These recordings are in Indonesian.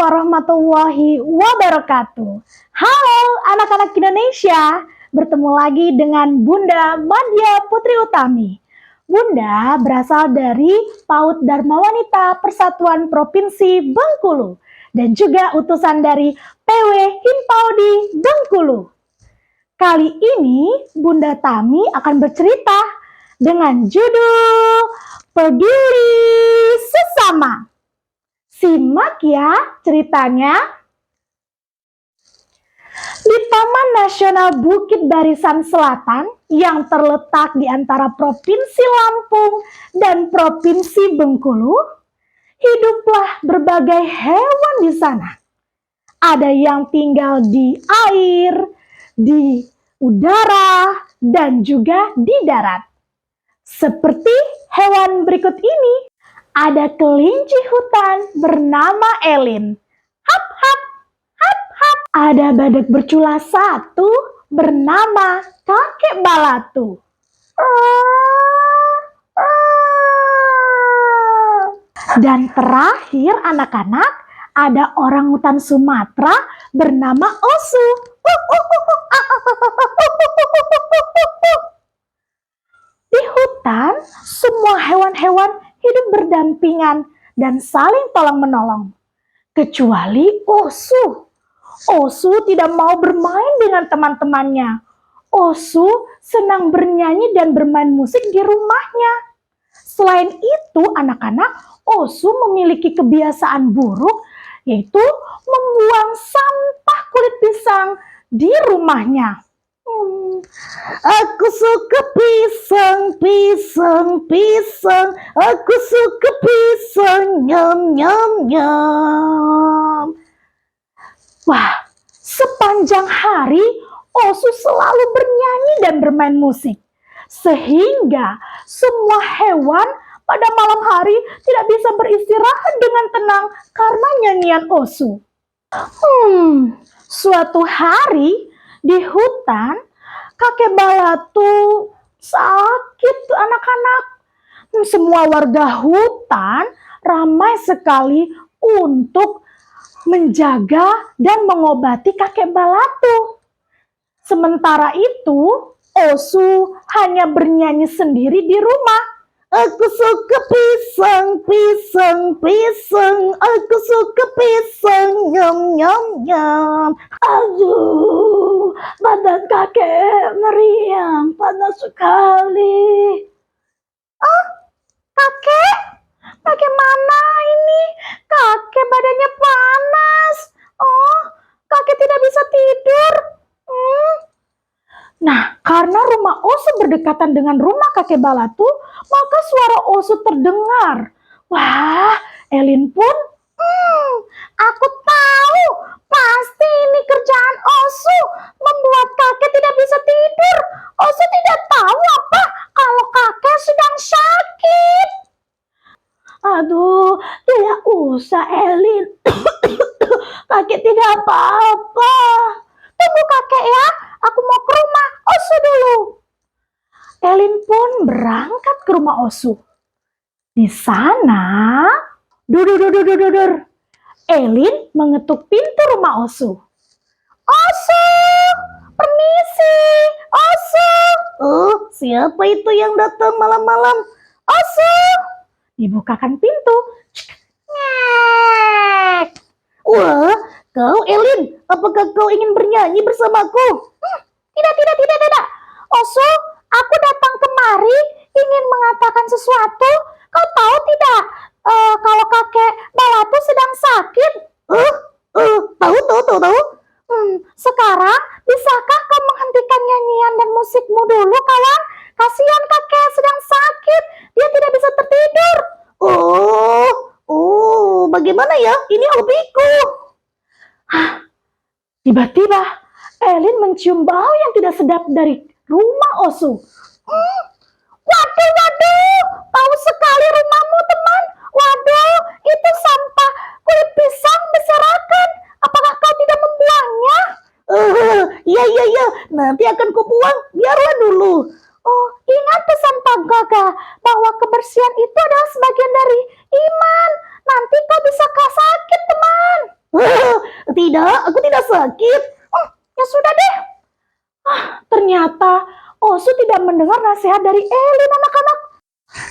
warahmatullahi wabarakatuh. Halo anak-anak Indonesia, bertemu lagi dengan Bunda Madya Putri Utami. Bunda berasal dari PAUD Dharma Wanita Persatuan Provinsi Bengkulu dan juga utusan dari PW Hinpaudi Bengkulu. Kali ini Bunda Tami akan bercerita dengan judul Peduli Sesama. Simak ya ceritanya. Di Taman Nasional Bukit Barisan Selatan yang terletak di antara Provinsi Lampung dan Provinsi Bengkulu, hiduplah berbagai hewan di sana. Ada yang tinggal di air, di udara, dan juga di darat. Seperti hewan berikut ini. Ada kelinci hutan bernama Elin. Hap hap, hap hap. Ada badak bercula satu bernama Kakek Balatu. Dan terakhir anak-anak, ada orangutan Sumatera bernama Osu. Di hutan, semua hewan-hewan hidup berdampingan dan saling tolong-menolong. Kecuali Osu. Osu tidak mau bermain dengan teman-temannya. Osu senang bernyanyi dan bermain musik di rumahnya. Selain itu, anak-anak, Osu memiliki kebiasaan buruk, yaitu membuang sampah kulit pisang di rumahnya. Aku suka pisang, pisang, pisang. Aku suka pisang, nyam, nyam, nyam. Wah, sepanjang hari Osu selalu bernyanyi dan bermain musik. Sehingga semua hewan pada malam hari tidak bisa beristirahat dengan tenang karena nyanyian Osu. Suatu hari di hutan, Kakek Balatu sakit anak-anak. Semua warga hutan ramai sekali untuk menjaga dan mengobati Kakek Balatu. Sementara itu, Osu hanya bernyanyi sendiri di rumah. Aku suka pisang, pisang, pisang. Aku suka pisang, nyam, nyam, nyam. Aduh, badan kakek meriang, panas sekali. Kakek, bagaimana ini? Kakek badannya panas. Kakek tidak bisa tidur. Nah, karena rumah Osu berdekatan dengan rumah Kakek Balatu, maka suara Osu terdengar. Wah, Elin pun, aku tahu, pasti ini kerjaan Osu, membuat kakek tidak bisa tidur. Osu tidak tahu apa kalau kakek sedang sakit. Aduh, tidak usah Elin. Kakek tidak apa-apa. Tunggu kakek ya, aku mau ke rumah Osu dulu. Elin pun berangkat ke rumah Osu. Di sana, Elin mengetuk pintu rumah Osu. Osu, permisi, Osu. Siapa itu yang datang malam-malam? Osu. Dibukakan pintu. Ngek. Wah, kau Elin, apakah kau ingin bernyanyi bersamaku? Tidak. Osu, aku datang kemari ingin mengatakan sesuatu. Kau tahu tidak kalau kakek Balatu sedang sakit? Tahu. Sekarang, bisakah kau menghentikan nyanyian dan musikmu dulu, kawan? Kasihan kakek sedang sakit, dia tidak bisa tertidur. Bagaimana ya? Ini hobiku. Tiba-tiba, Elin mencium bau yang tidak sedap dari rumah Osu. Waduh, bau sekali rumahmu, teman. Waduh, itu sampah kulit pisang berserakan. Apakah kau tidak membuangnya? Iya, nanti akan kubuang, biarlah dulu. Ingat pesan Pak Gaga, bahwa kebersihan itu adalah sebagian dari iman. Nanti kau bisa sakit, teman. aku tidak sakit. Ya sudah deh. Ternyata Osu tidak mendengar nasihat dari Elin, anak-anak.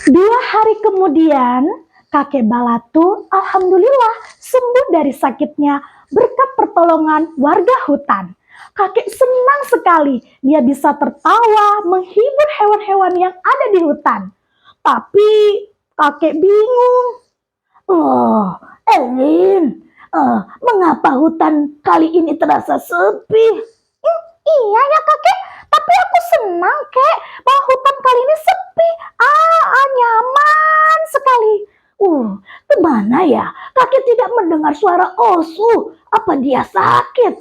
2 hari kemudian, kakek Balatu alhamdulillah sembuh dari sakitnya berkat pertolongan warga hutan. Kakek senang sekali dia bisa tertawa menghibur hewan-hewan yang ada di hutan. Tapi kakek bingung. Elin, mengapa hutan kali ini terasa sepi? Iya ya kakek, tapi aku senang kek bahwa hutan kali ini sepi. Nyaman sekali. Kemana ya? Kakek tidak mendengar suara Osu. Apa dia sakit?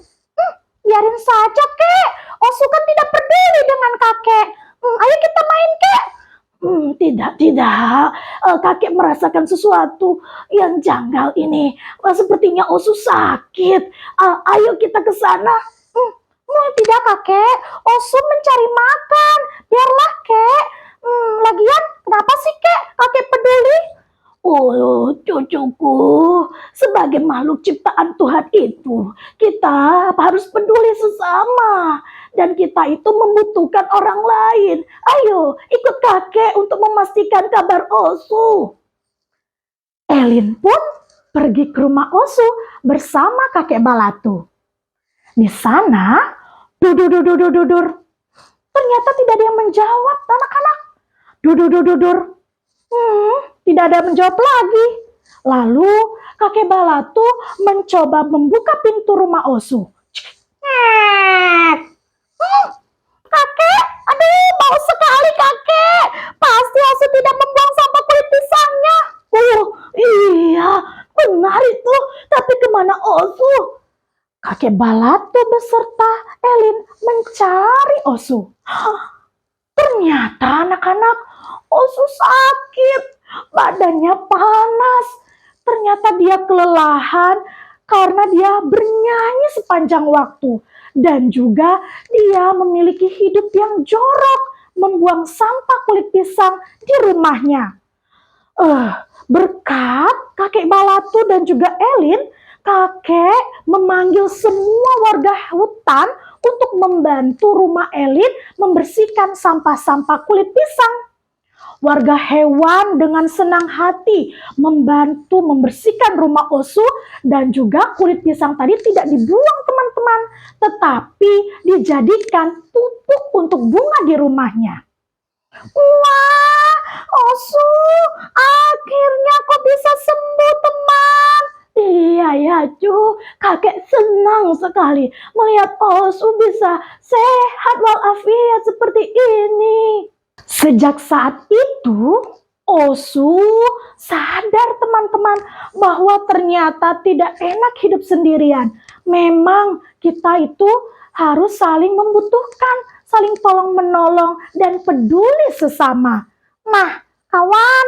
Biarin saja kek. Osu kan tidak peduli dengan kakek. Ayo kita main kek. Tidak. Kakek merasakan sesuatu yang janggal ini. Sepertinya Osu sakit. Ayo kita ke sana. Tidak kakek, Osu mencari makan. Biarlah kek. Lagian kenapa sih kek kakek peduli? Cucuku, sebagai makhluk ciptaan Tuhan itu, kita harus peduli sesama. Dan kita itu membutuhkan orang lain. Ayo, ikut kakek untuk memastikan kabar Osu. Elin pun pergi ke rumah Osu bersama kakek Balatu. Di sana, dudur. Ternyata tidak ada yang menjawab, anak-anak. Dudur. Tidak ada yang menjawab lagi. Lalu kakek Balatu mencoba membuka pintu rumah Osu. Kakek, aduh bau sekali kakek. Pasti Osu tidak membuang sampah kulit pisangnya. Iya, benar itu. Tapi kemana Osu? Kakek Balatu beserta Elin mencari Osu. Ternyata anak-anak, Osu sakit. Badannya panas. Ternyata dia kelelahan karena dia bernyanyi sepanjang waktu. Dan juga dia memiliki hidup yang jorok, membuang sampah kulit pisang di rumahnya. Berkat kakek Balatu dan juga Elin, kakek memanggil semua warga hutan untuk membantu rumah Elin membersihkan sampah-sampah kulit pisang. Warga hewan dengan senang hati membantu membersihkan rumah Osu dan juga kulit pisang tadi tidak dibuang teman-teman, tetapi dijadikan pupuk untuk bunga di rumahnya. Wah, Osu, akhirnya kau bisa sembuh teman. Iya ya cu, kakek senang sekali melihat Osu bisa sehat walafiat seperti ini. Sejak saat itu, Osu sadar teman-teman bahwa ternyata tidak enak hidup sendirian. Memang kita itu harus saling membutuhkan, saling tolong menolong dan peduli sesama. Nah, kawan,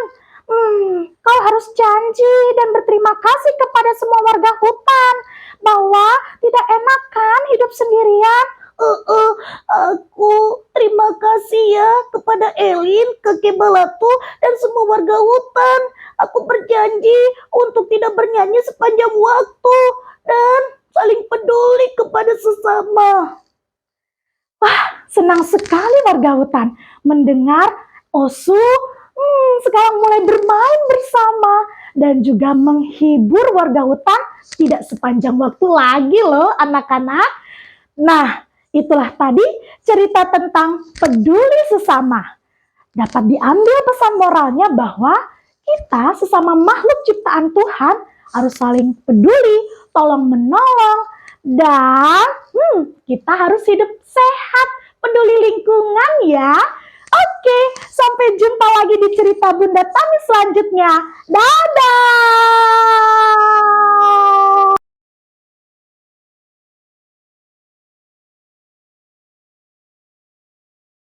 kau harus janji dan berterima kasih kepada semua warga hutan bahwa tidak enak kan hidup sendirian. Aku terima kasih ya kepada Elin, kakek Balatu, dan semua warga hutan. Aku berjanji untuk tidak bernyanyi sepanjang waktu dan saling peduli kepada sesama. Wah, senang sekali warga hutan mendengar Osu sekarang mulai bermain bersama dan juga menghibur warga hutan tidak sepanjang waktu lagi loh anak-anak. Nah, itulah tadi cerita tentang peduli sesama. Dapat diambil pesan moralnya bahwa kita sesama makhluk ciptaan Tuhan harus saling peduli, tolong menolong, dan kita harus hidup sehat, peduli lingkungan ya. Oke, sampai jumpa lagi di cerita Bunda Tami selanjutnya. Dadah!